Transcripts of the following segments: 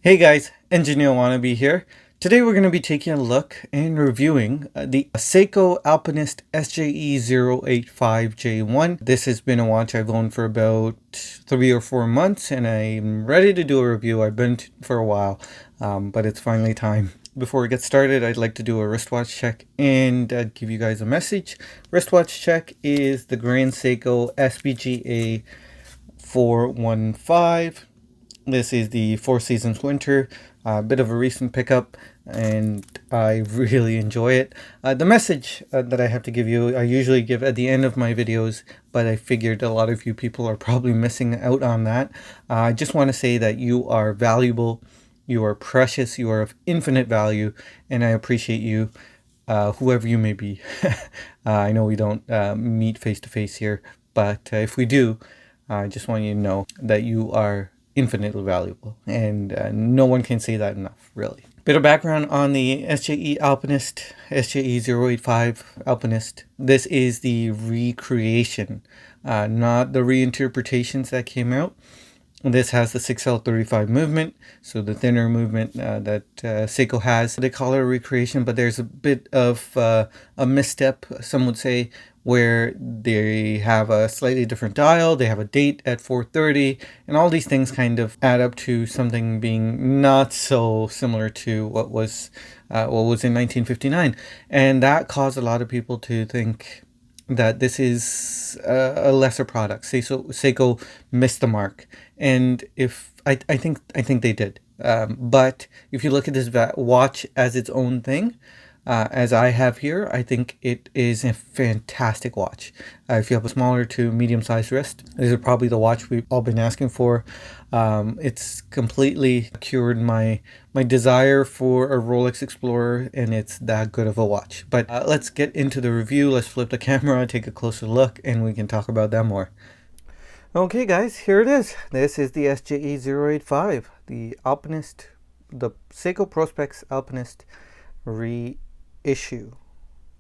Hey guys, Engineer Wannabe here. Today we're going to be taking a look and reviewing the Seiko Alpinist SJE085J1. This has been a watch I've owned for about 3 or 4 months and I'm ready to do a review. I've been for a while, but it's finally time. Before we get started, I'd like to do a wristwatch check and give you guys a message. Wristwatch check is the Grand Seiko SBGA415. This is the Four Seasons Winter, a bit of a recent pickup, and I really enjoy it. The message that I have to give you, I usually give at the end of my videos, but I figured a lot of you people are probably missing out on that. I just want to say that you are valuable, you are precious, you are of infinite value, and I appreciate you, whoever you may be. I know we don't meet face to face here, but if we do, I just want you to know that you are infinitely valuable, and no one can say that enough, really. Bit of background on the SJE Alpinist, SJE085 Alpinist. This is the recreation, not the reinterpretations that came out. This has the 6L35 movement, so the thinner movement that Seiko has. They call it a recreation, but there's a bit of a misstep, some would say, where they have a slightly different dial, they have a date at 4:30, and all these things kind of add up to something being not so similar to what was in 1959, and that caused a lot of people to think that this is a lesser product. Seiko missed the mark, and if I think they did. But if you look at this watch as its own thing, as I have here, I think it is a fantastic watch. If you have a smaller to medium-sized wrist, this is probably the watch we've all been asking for. It's completely cured my desire for a Rolex Explorer, and it's that good of a watch. But let's get into the review. Let's flip the camera, take a closer look, and we can talk about that more. Okay guys, here it is. This is the SJE085, the Alpinist, the Seiko Prospex Alpinist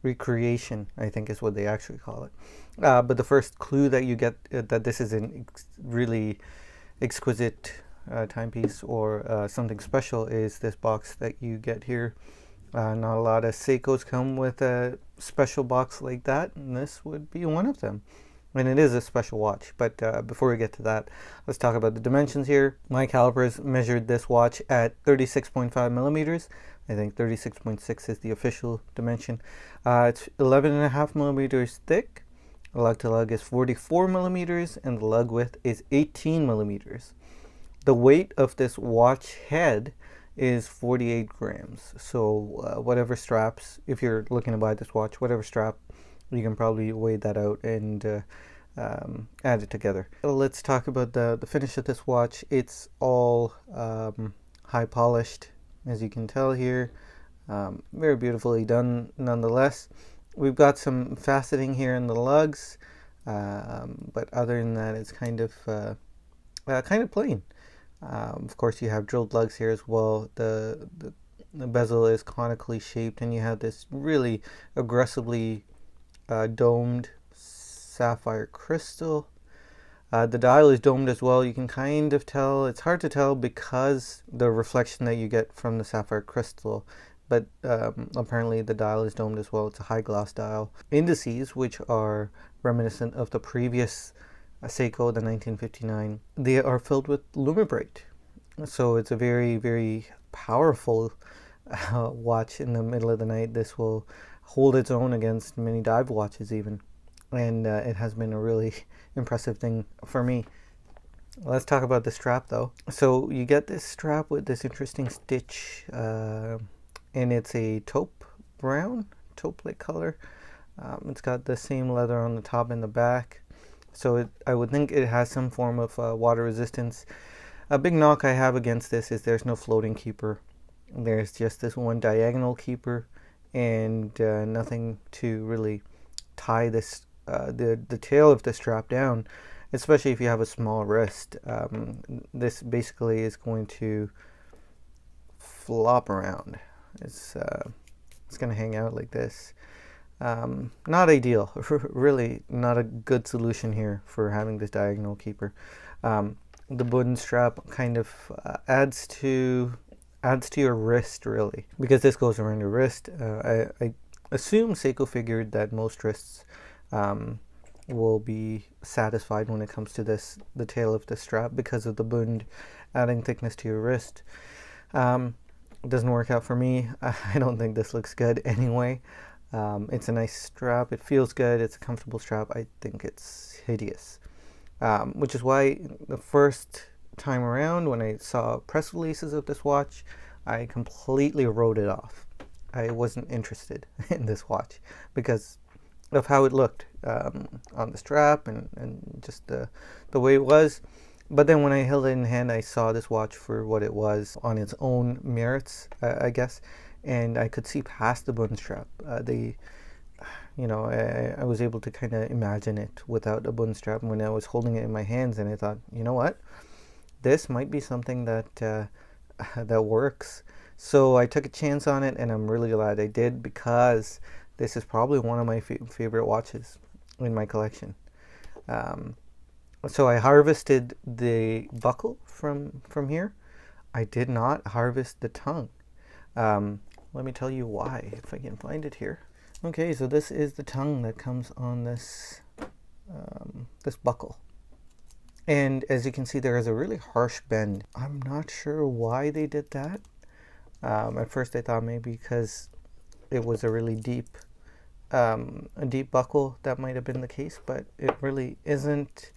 recreation, I think is what they actually call it. But the first clue that you get that this is a really exquisite timepiece or something special is this box that you get here. Not a lot of Seikos come with a special box like that, and this would be one of them. And it is a special watch, but before we get to that, let's talk about the dimensions here. My calipers measured this watch at 36.5 millimeters. I think 36.6 is the official dimension. It's 11.5 millimeters thick. Lug to lug is 44 millimeters, and the lug width is 18 millimeters. The weight of this watch head is 48 grams. So whatever straps, if you're looking to buy this watch, whatever strap, you can probably weigh that out and add it together. Let's talk about the finish of this watch. It's all high polished, as you can tell here. Very beautifully done nonetheless. We've got some faceting here in the lugs, but other than that, it's kind of plain. Of course, you have drilled lugs here as well. The bezel is conically shaped, and you have this really aggressively domed sapphire crystal. The dial is domed as well. You can kind of tell, it's hard to tell because the reflection that you get from the sapphire crystal, but apparently the dial is domed as well. It's a high gloss dial. Indices, which are reminiscent of the previous Seiko, the 1959, they are filled with lumibrite. So it's a very, very powerful watch in the middle of the night. This will hold its own against many dive watches even, and it has been a really impressive thing for me. Let's talk about the strap though. So you get this strap with this interesting stitch, and it's a taupe like color. It's got the same leather on the top and the back, so I would think it has some form of water resistance. A big knock I have against this is there's no floating keeper. There's just this one diagonal keeper, and nothing to really tie this the tail of the strap down, especially if you have a small wrist. This basically is going to flop around. It's going to hang out like this. Not ideal. Really not a good solution here for having this diagonal keeper. the button strap kind of adds to your wrist, really, because this goes around your wrist. I assume Seiko figured that most wrists will be satisfied when it comes to the tail of the strap, because of the bund adding thickness to your wrist. It doesn't work out for me. I don't think this looks good anyway. It's a nice strap. It feels good. It's a comfortable strap. I think it's hideous. Which is why the first time around when I saw press releases of this watch, I completely wrote it off. I wasn't interested in this watch because of how it looked on the strap and just the way it was. But then when I held it in hand, I saw this watch for what it was on its own merits, I guess, and I could see past the button strap. I was able to kind of imagine it without a button strap when I was holding it in my hands, and I thought, you know what, this might be something that that works. So I took a chance on it, and I'm really glad I did, because this is probably one of my favorite watches in my collection. So I harvested the buckle from here. I did not harvest the tongue. Let me tell you why, if I can find it here. Okay, so this is the tongue that comes on this this buckle. And as you can see, there is a really harsh bend. I'm not sure why they did that. At first I thought maybe because it was a really deep buckle, that might have been the case, but it really isn't.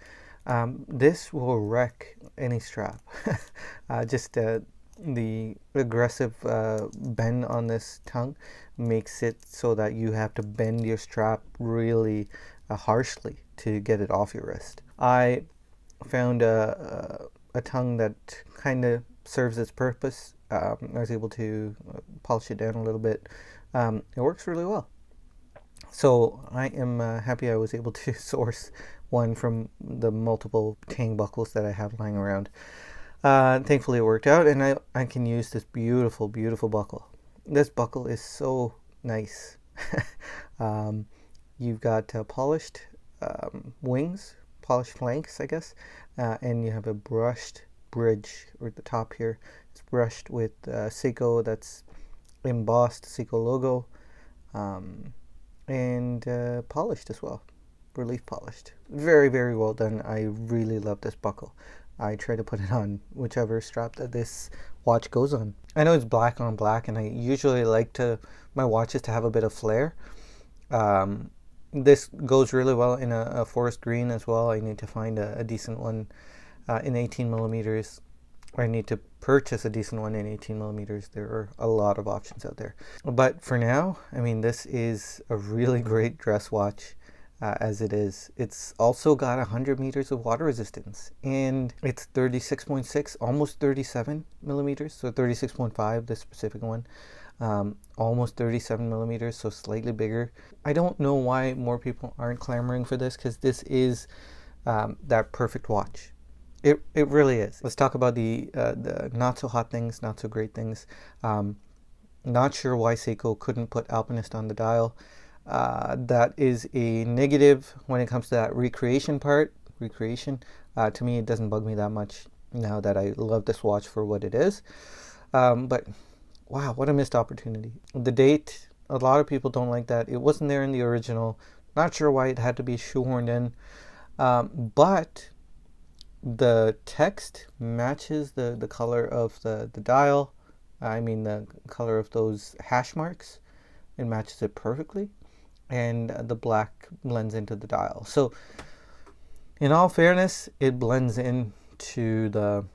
This will wreck any strap. Just the aggressive bend on this tongue makes it so that you have to bend your strap really harshly to get it off your wrist. I found a tongue that kind of serves its purpose. I was able to polish it down a little bit. It works really well. So I am happy I was able to source one from the multiple Tang buckles that I have lying around. Thankfully it worked out, and I can use this beautiful, beautiful buckle. This buckle is so nice. You've got polished wings, polished flanks, I guess, and you have a brushed bridge, or at the top here. It's brushed with Seiko, that's embossed Seiko logo, and polished as well, relief polished. Very, very well done. I really love this buckle. I try to put it on whichever strap that this watch goes on. I know it's black on black, and I usually like my watches to have a bit of flair. This goes really well in a forest green as well. I need to find a decent one in 18 millimeters. I need to purchase a decent one in 18 millimeters. There are a lot of options out there. But for now, I mean, this is a really great dress watch as it is. It's also got 100 meters of water resistance, and it's 36.6, almost 37 millimeters. So 36.5, this specific one. Almost 37 millimeters, so slightly bigger. I don't know why more people aren't clamoring for this, because this is that perfect watch. It really is. Let's talk about the not so hot things, not so great things. Not sure why Seiko couldn't put Alpinist on the dial. That is a negative when it comes to that recreation part. To me, it doesn't bug me that much now that I love this watch for what it is. But wow, what a missed opportunity. The date, a lot of people don't like that. It wasn't there in the original. Not sure why it had to be shoehorned in. But the text matches the color of the dial. I mean, the color of those hash marks. It matches it perfectly. And the black blends into the dial. So, in all fairness, it blends into the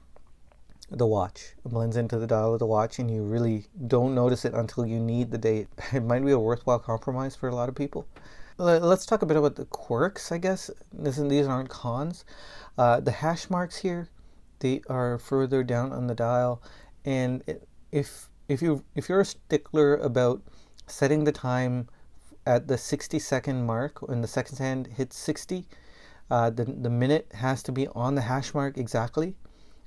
watch. It blends into the dial of the watch, and you really don't notice it until you need the date. It might be a worthwhile compromise for a lot of people. Let's talk a bit about the quirks, I guess. These aren't cons. The hash marks here, they are further down on the dial, and if you're a stickler about setting the time at the 60-second mark, when the seconds hand hits 60, the minute has to be on the hash mark exactly.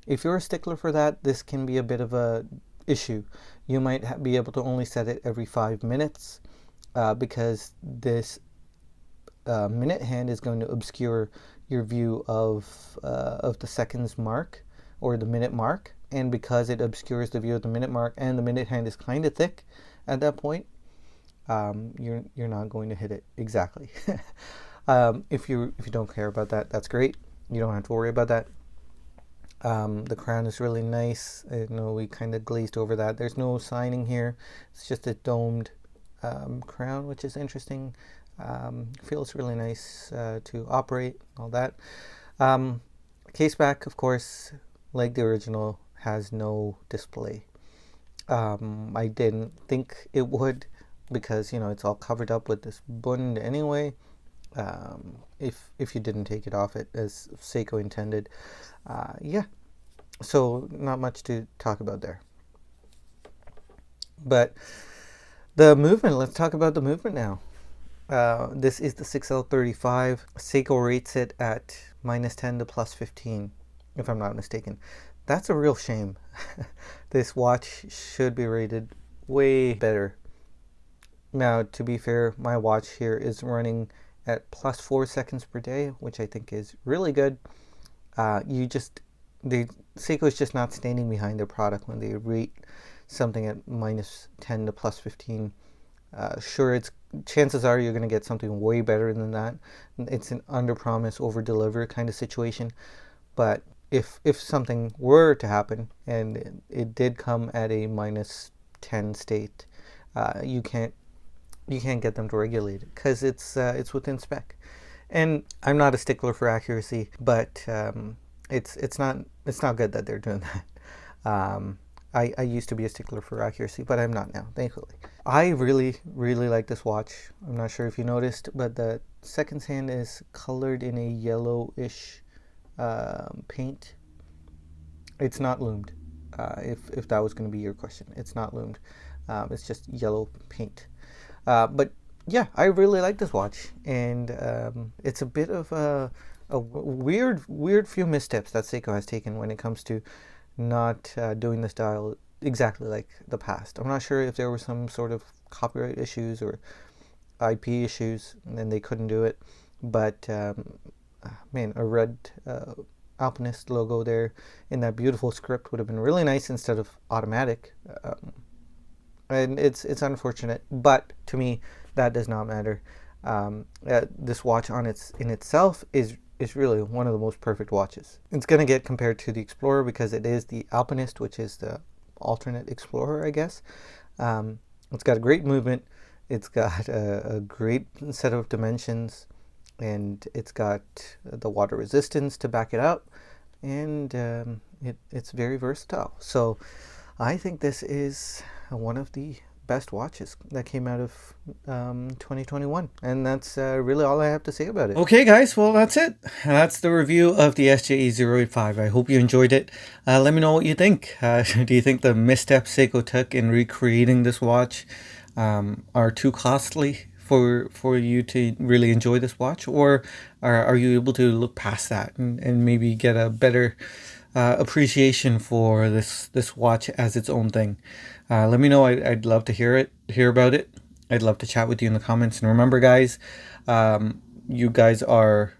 If you're a stickler for that, this can be a bit of a issue. You might be able to only set it every 5 minutes because this minute hand is going to obscure your view of the seconds mark or the minute mark, and because it obscures the view of the minute mark and the minute hand is kind of thick at that point, you're not going to hit it exactly. If you don't care about that, that's great. You don't have to worry about that. The crown is really nice. I know we kind of glazed over that. There's no signing here. It's just a domed crown, which is interesting. Feels really nice to operate, all that. Case back, of course, like the original, has no display. I didn't think it would, because it's all covered up with this bund anyway. If you didn't take it off it as Seiko intended. Yeah, so not much to talk about there. But the movement, let's talk about the movement now. This is the 6L35. Seiko rates it at -10 to +15, if I'm not mistaken. That's a real shame. This watch should be rated way better. Now, to be fair, my watch here is running at +4 seconds per day, which I think is really good. Seiko is just not standing behind their product when they rate something at -10 to +15. Sure, chances are you're going to get something way better than that. It's an under promise, over deliver kind of situation. But if something were to happen and it did come at a -10 state, you can't get them to regulate it, because it's within spec. And I'm not a stickler for accuracy, but it's not good that they're doing that. I used to be a stickler for accuracy, but I'm not now, thankfully. I really, really like this watch. I'm not sure if you noticed, but the seconds hand is colored in a yellowish paint. It's not loomed. If that was going to be your question, it's not loomed. It's just yellow paint. But yeah, I really like this watch, and it's a bit of a weird few missteps that Seiko has taken when it comes to not doing this dial exactly like the past. I'm not sure if there were some sort of copyright issues or IP issues, and then they couldn't do it. But man, a red Alpinist logo there in that beautiful script would have been really nice instead of automatic. And it's unfortunate, but to me that does not matter. This watch in itself is really one of the most perfect watches. It's going to get compared to the Explorer because it is the Alpinist, which is the alternate Explorer, I guess. It's got a great movement. It's got a great set of dimensions, and it's got the water resistance to back it up, and it's very versatile. So I think this is one of the best watches that came out of 2021, and that's really all I have to say about it. Okay guys, well that's it. That's the review of the SJE085. I hope you enjoyed it. Let me know what you think. Do you think the missteps Seiko took in recreating this watch are too costly for you to really enjoy this watch, or are you able to look past that and maybe get a better appreciation for this watch as its own thing? Let me know. I'd love to hear about it. I'd love to chat with you in the comments. And remember guys, you guys are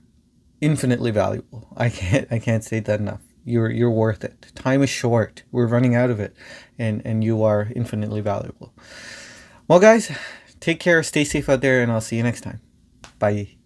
infinitely valuable. I can't say that enough. You're worth it. Time is short. We're running out of it, and you are infinitely valuable. Well guys, take care, stay safe out there, and I'll see you next time. Bye.